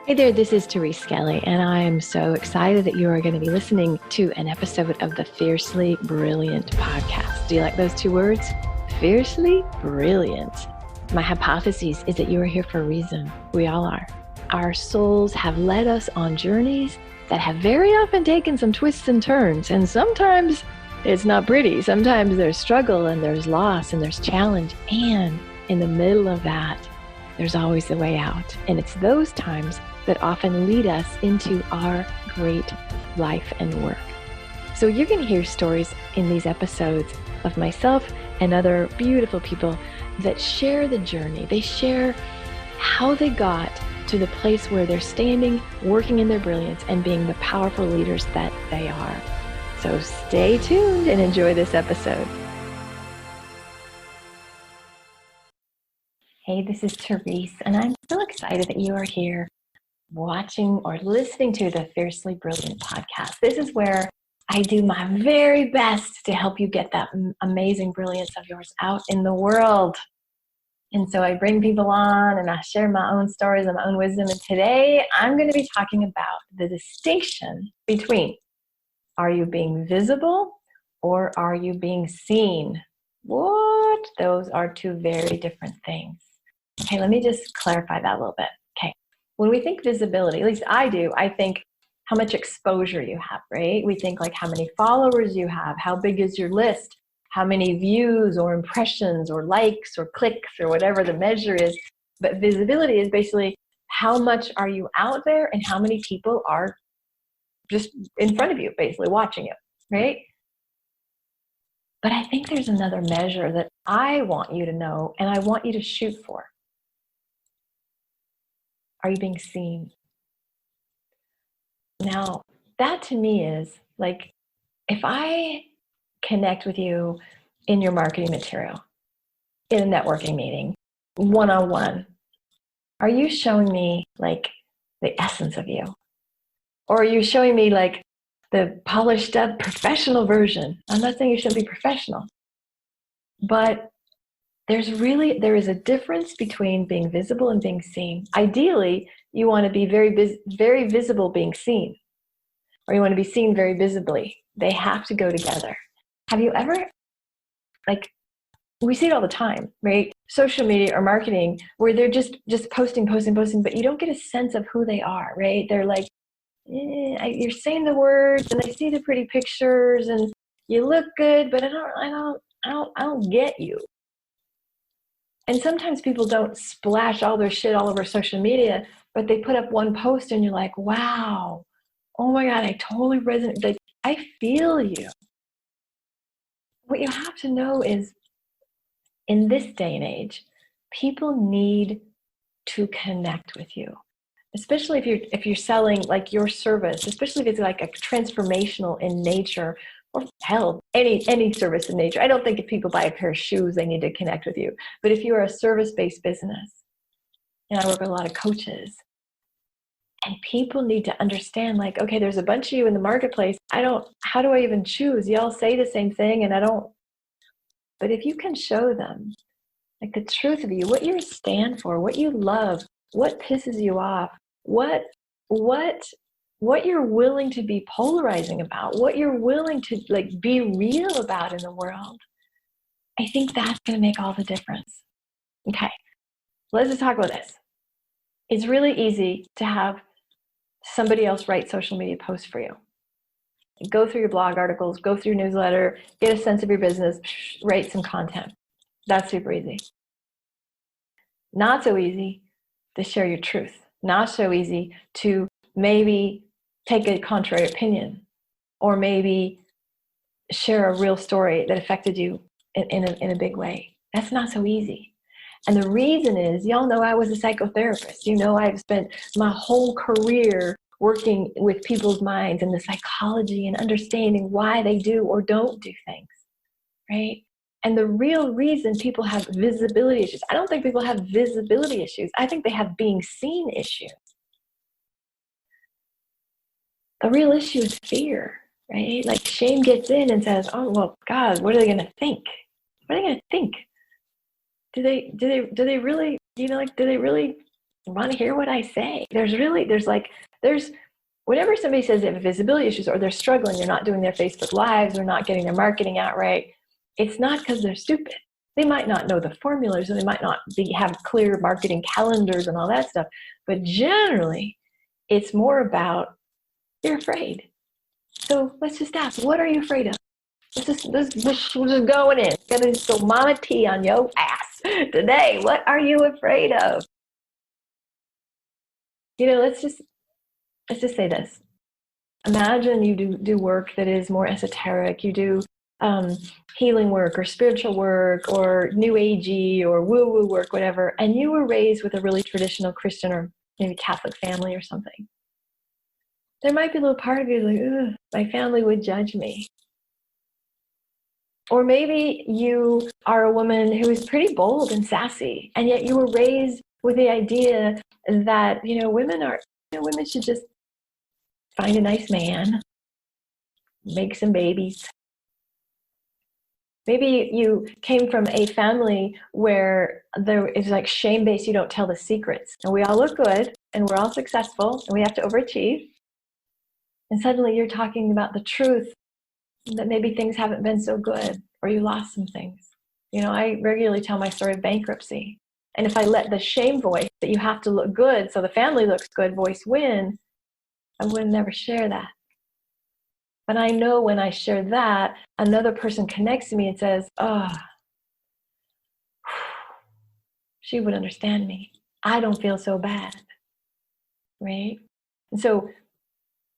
Hey there, this is Therese Skelly, and I am so excited that you are going to be listening to an episode of the Fiercely Brilliant podcast. Do you like those two words? Fiercely Brilliant. My hypothesis is that you are here for a reason. We all are. Our souls have led us on journeys that have very often taken some twists and turns, and sometimes it's not pretty. Sometimes there's struggle and there's loss and there's challenge, and in the middle of that, there's always a way out. And it's those times that often lead us into our great life and work. So you're going to hear stories in these episodes of myself and other beautiful people that share the journey. They share how they got to the place where they're standing, working in their brilliance, and being the powerful leaders that they are. So stay tuned and enjoy this episode. Hey, this is Therese, and I'm so excited that you are here watching or listening to the Fiercely Brilliant podcast. This is where I do my very best to help you get that amazing brilliance of yours out in the world. And so I bring people on and I share my own stories and my own wisdom. And today I'm going to be talking about the distinction between, are you being visible or are you being seen? What? Those are two very different things. Okay, let me just clarify that a little bit. Okay, when we think visibility, at least I do, I think how much exposure you have, right? We think like how many followers you have, how big is your list, how many views or impressions or likes or clicks or whatever the measure is. But visibility is basically how much are you out there and how many people are just in front of you, basically watching you, right? But I think there's another measure that I want you to know and I want you to shoot for. Are you being seen? Now, that to me is like, if I connect with you in your marketing material, in a networking meeting, one-on-one, are you showing me like the essence of you? Or are you showing me like the polished up professional version? I'm not saying you shouldn't be professional, but there is a difference between being visible and being seen. Ideally, you want to be very visible being seen, or you want to be seen very visibly. They have to go together. Have you ever, like, we see it all the time, right? Social media or marketing, where they're just posting, but you don't get a sense of who they are, right? They're like, you're saying the words, and I see the pretty pictures, and you look good, but I don't get you. And sometimes people don't splash all their shit all over social media, but they put up one post and you're like, wow, oh my God, I totally resonate. Like, I feel you. What you have to know is, in this day and age, people need to connect with you. Especially if you're selling like your service, especially if it's like a transformational in nature, or hell, any service in nature. I don't think if people buy a pair of shoes, they need to connect with you. But if you're a service-based business, and I work with a lot of coaches, and people need to understand, like, okay, there's a bunch of you in the marketplace. How do I even choose? Y'all say the same thing, and I don't. But if you can show them, like, the truth of you, what you stand for, what you love, what pisses you off, what you're willing to be polarizing about, what you're willing to like be real about in the world, I think that's going to make all the difference. Okay, let's just talk about this. It's really easy to have somebody else write social media posts for you. Go through your blog articles, go through your newsletter, get a sense of your business, write some content. That's super easy. Not so easy to share your truth. Not so easy to maybe take a contrary opinion, or maybe share a real story that affected you in a big way. That's not so easy. And the reason is, y'all know I was a psychotherapist. You know, I've spent my whole career working with people's minds and the psychology and understanding why they do or don't do things, right? And the real reason people have visibility issues, I don't think people have visibility issues. I think they have being seen issues. The real issue is fear, right? Like, shame gets in and says, oh, well, God, what are they going to think? What are they going to think? Do they really, do they really want to hear what I say. There's whenever somebody says they have visibility issues or they're struggling, they're not doing their Facebook lives, they're not getting their marketing out right, it's not because they're stupid. They might not know the formulas, and they might not have clear marketing calendars and all that stuff. But generally, it's more about you're afraid. So let's just ask, what are you afraid of? We're just going in. Gonna go Mama T on your ass today. What are you afraid of? Let's just say this. Imagine you do work that is more esoteric. You do healing work or spiritual work or new agey or woo-woo work, whatever, and you were raised with a really traditional Christian or maybe Catholic family or something. There might be a little part of you like, ugh, my family would judge me. Or maybe you are a woman who is pretty bold and sassy, and yet you were raised with the idea that, women should just find a nice man, make some babies. Maybe you came from a family where there is like shame-based, you don't tell the secrets. And we all look good, and we're all successful, and we have to overachieve. And suddenly you're talking about the truth that maybe things haven't been so good, or you lost some things. I regularly tell my story of bankruptcy. And if I let the shame voice that you have to look good so the family looks good voice win, I would never share that. But I know when I share that, another person connects to me and says, oh, she would understand me. I don't feel so bad, right? And so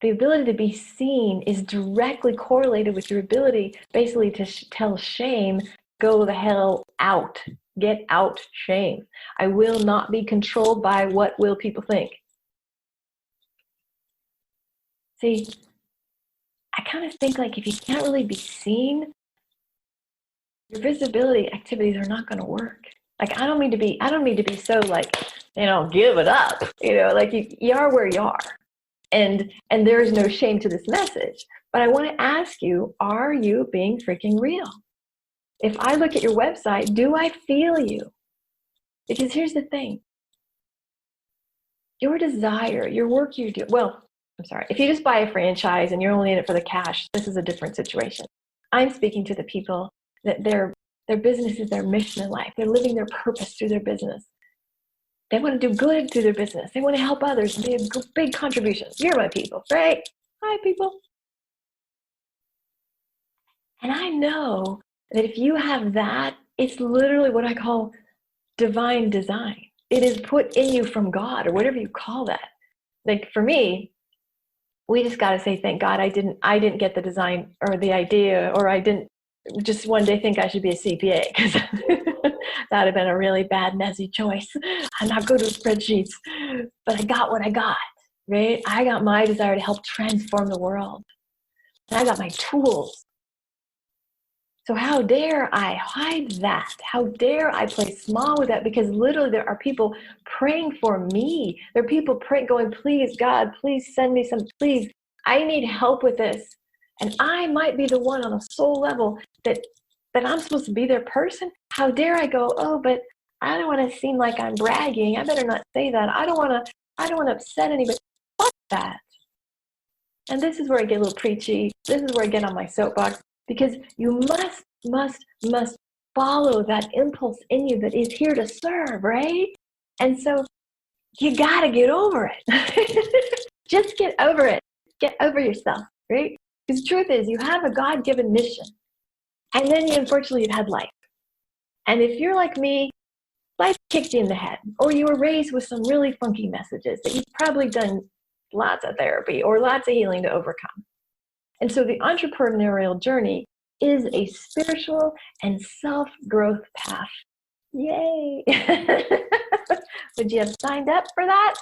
the ability to be seen is directly correlated with your ability basically to tell shame, go the hell out. Get out, shame. I will not be controlled by what will people think. See, I kind of think like if you can't really be seen, your visibility activities are not going to work. Like I don't mean to be so like, give it up. Like you are where you are. And there is no shame to this message. But I want to ask you, are you being freaking real? If I look at your website, do I feel you? Because here's the thing. Your desire, your work you do, if you just buy a franchise and you're only in it for the cash, this is a different situation. I'm speaking to the people that their business is their mission in life. They're living their purpose through their business. They want to do good through their business. They want to help others and be a big contribution. You're my people, right? Hi, people. And I know that if you have that, it's literally what I call divine design. It is put in you from God, or whatever you call that. Like for me, we just got to say, thank God I didn't get the design or the idea, or I didn't just one day think I should be a CPA, because that would have been a really bad, messy choice. I'm not good with spreadsheets, but I got what I got, right? I got my desire to help transform the world. And I got my tools. So how dare I hide that? How dare I play small with that? Because literally there are people praying for me. There are people praying, going, please, God, please send me some, please, I need help with this. And I might be the one on a soul level that I'm supposed to be their person. How dare I go, oh, but I don't want to seem like I'm bragging. I better not say that. I don't want to upset anybody. Fuck that. And this is where I get a little preachy. This is where I get on my soapbox. Because you must follow that impulse in you that is here to serve, right? And so you got to get over it. Just get over it. Get over yourself, right? Because the truth is, you have a God-given mission. And then unfortunately, you've had life. And if you're like me, life kicked you in the head. Or you were raised with some really funky messages that you've probably done lots of therapy or lots of healing to overcome. And so the entrepreneurial journey is a spiritual and self-growth path. Yay! Would you have signed up for that?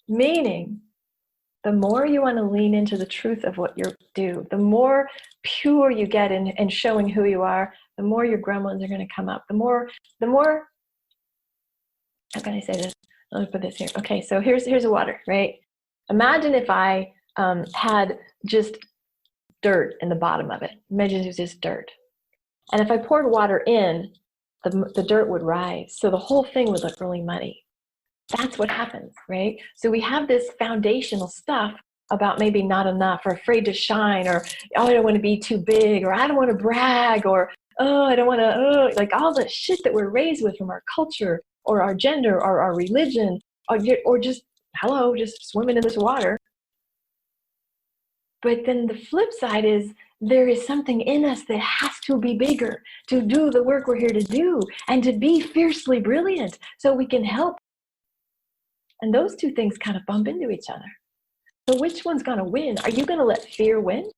Meaning, the more you want to lean into the truth of what you do, the more pure you get in showing who you are, the more your gremlins are going to come up. The more, how can I say this? Let me put this here. Okay, so here's a water, right? Imagine if I had just dirt in the bottom of it. Imagine it was just dirt. And if I poured water in, the dirt would rise. So the whole thing would look really muddy. That's what happens, right? So we have this foundational stuff about maybe not enough, or afraid to shine, or, oh, I don't want to be too big, or I don't want to brag, or, oh, I don't want to, like all the shit that we're raised with from our culture, or our gender, or our religion, or just, hello, just swimming in this water. But then the flip side is there is something in us that has to be bigger to do the work we're here to do, and to be fiercely brilliant so we can help. And those two things kind of bump into each other. So which one's going to win? Are you going to let fear win?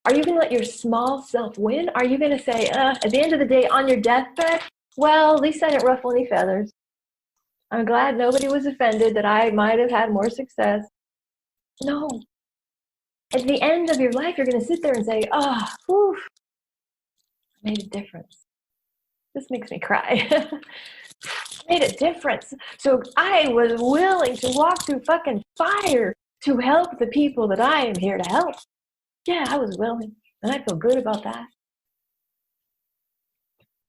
Are you going to let your small self win? Are you going to say, at the end of the day, on your deathbed, well, at least I didn't ruffle any feathers. I'm glad nobody was offended that I might have had more success. No. At the end of your life, you're going to sit there and say, oh, whew, I made a difference. This makes me cry. Made a difference. So I was willing to walk through fucking fire to help the people that I am here to help. Yeah, I was willing, and I feel good about that.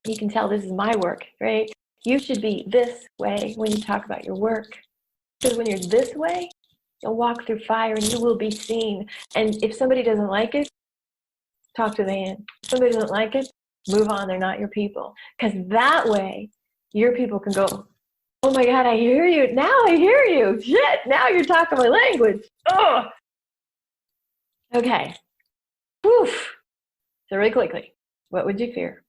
You can tell this is my work, right? You should be this way when you talk about your work. Because when you're this way, you'll walk through fire and you will be seen. And if somebody doesn't like it, talk to the end. If somebody doesn't like it, move on. They're not your people. Because that way, your people can go, oh my God, I hear you. Now I hear you. Shit, now you're talking my language. Oh. Okay. Whew. So really quickly, what would you fear?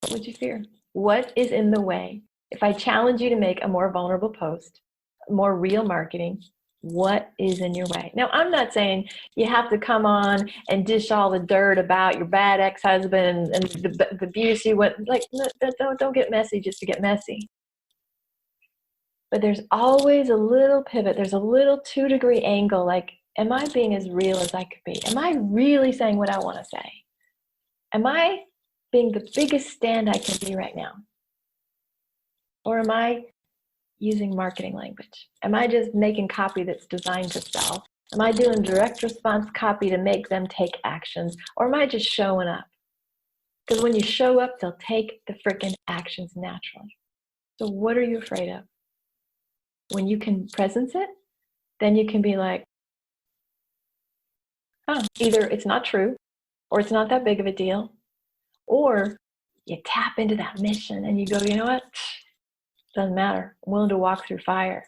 What would you fear? What is in the way? If I challenge you to make a more vulnerable post, more real marketing, what is in your way? Now, I'm not saying you have to come on and dish all the dirt about your bad ex-husband and the abuse you went, like, don't get messy just to get messy. But there's always a little pivot. There's a little 2-degree angle. Like, am I being as real as I could be? Am I really saying what I want to say? Am I being the biggest stand I can be right now? Or am I using marketing language? Am I just making copy that's designed to sell? Am I doing direct response copy to make them take actions? Or am I just showing up? Because when you show up, they'll take the freaking actions naturally. So what are you afraid of? When you can presence it, then you can be like, oh, either it's not true, or it's not that big of a deal, or you tap into that mission and you go, you know what? Doesn't matter. I'm willing to walk through fire.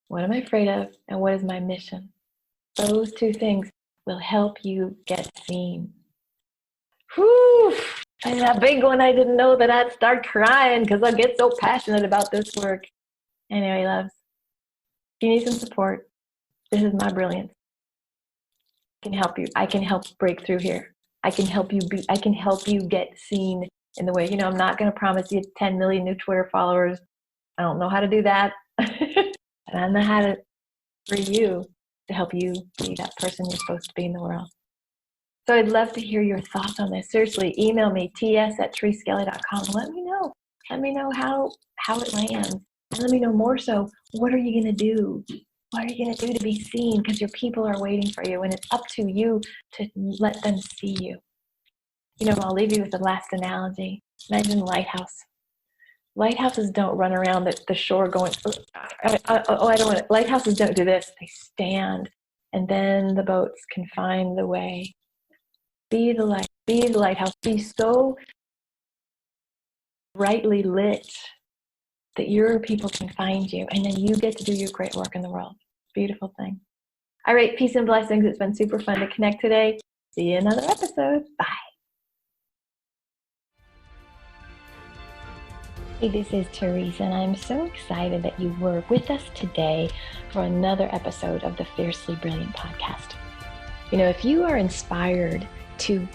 What am I afraid of, and what is my mission? Those two things will help you get seen. Whew! That's a big one. I didn't know that I'd start crying because I get so passionate about this work. Anyway, loves, if you need some support, this is my brilliance. I can help you. I can help break through here. I can help you get seen in the way, I'm not going to promise you 10 million new Twitter followers. I don't know how to do that. And I know how to, for you, to help you be that person you're supposed to be in the world. So I'd love to hear your thoughts on this. Seriously, email me, ts@thereseskelly.com. Let me know. Let me know how it lands. And let me know more so, what are you going to do? What are you going to do to be seen? Because your people are waiting for you, and it's up to you to let them see you. I'll leave you with the last analogy. Imagine a lighthouse. Lighthouses don't run around the shore going, I don't want to. Lighthouses don't do this. They stand, and then the boats can find the way. Be the light. Be the lighthouse. Be so brightly lit that your people can find you, and then you get to do your great work in the world. Beautiful thing. All right, peace and blessings. It's been super fun to connect today. See you in another episode. Bye. Hey, this is Therese, and I'm so excited that you were with us today for another episode of the Fiercely Brilliant podcast. If you are inspired to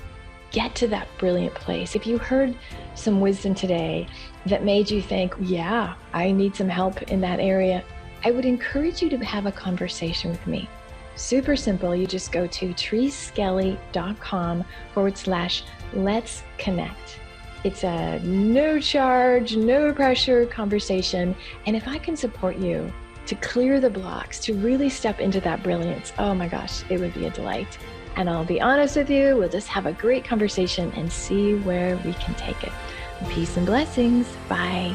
get to that brilliant place, if you heard some wisdom today that made you think, yeah, I need some help in that area, I would encourage you to have a conversation with me. Super simple. You just go to thereseskelly.com/let's connect. It's a no charge, no pressure conversation. And if I can support you to clear the blocks, to really step into that brilliance, oh my gosh, it would be a delight. and I'll be honest with you. We'll just have a great conversation and see where we can take it. Peace and blessings. Bye.